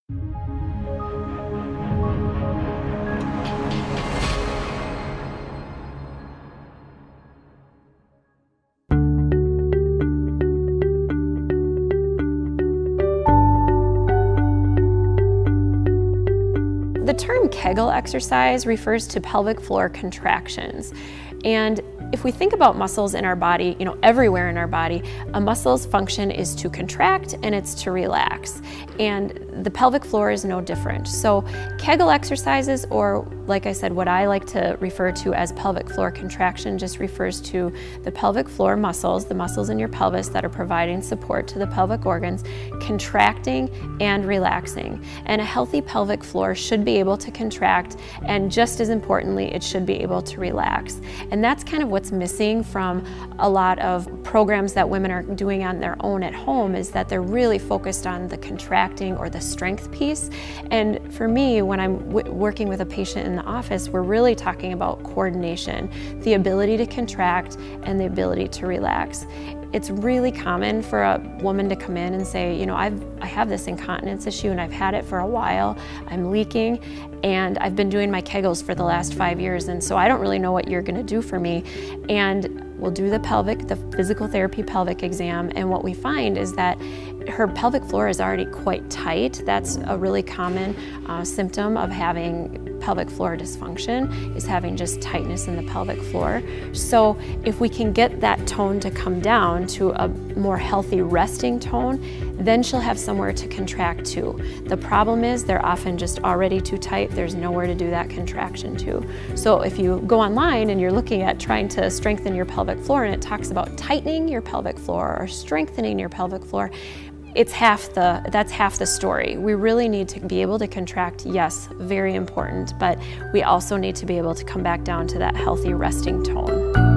The term Kegel exercise refers to pelvic floor contractions. And if we think about muscles in our body, everywhere in our body, a muscle's function is to contract and it's to relax. And the pelvic floor is no different. So Kegel exercises, or like I said, what I like to refer to as pelvic floor contraction, just refers to the pelvic floor muscles, the muscles in your pelvis that are providing support to the pelvic organs, contracting and relaxing. And a healthy pelvic floor should be able to contract, and just as importantly, it should be able to relax. And that's kind of what's missing from a lot of programs that women are doing on their own at home, is that they're really focused on the contracting or the strength piece. And for me, when I'm working with a patient in the office, we're really talking about coordination, the ability to contract and the ability to relax. It's really common for a woman to come in and say, I have this incontinence issue and I've had it for a while, I'm leaking, and I've been doing my Kegels for the last 5 years, and so I don't really know what you're gonna do for me. And we'll do the physical therapy pelvic exam, and what we find is that her pelvic floor is already quite tight. That's a really common symptom of having pelvic floor dysfunction, is having just tightness in the pelvic floor. So if we can get that tone to come down to a more healthy resting tone, then she'll have somewhere to contract to. The problem is they're often just already too tight. There's nowhere to do that contraction to. So if you go online and you're looking at trying to strengthen your pelvic floor, and it talks about tightening your pelvic floor or strengthening your pelvic floor, that's half the story. We really need to be able to contract, yes, very important, but we also need to be able to come back down to that healthy resting tone.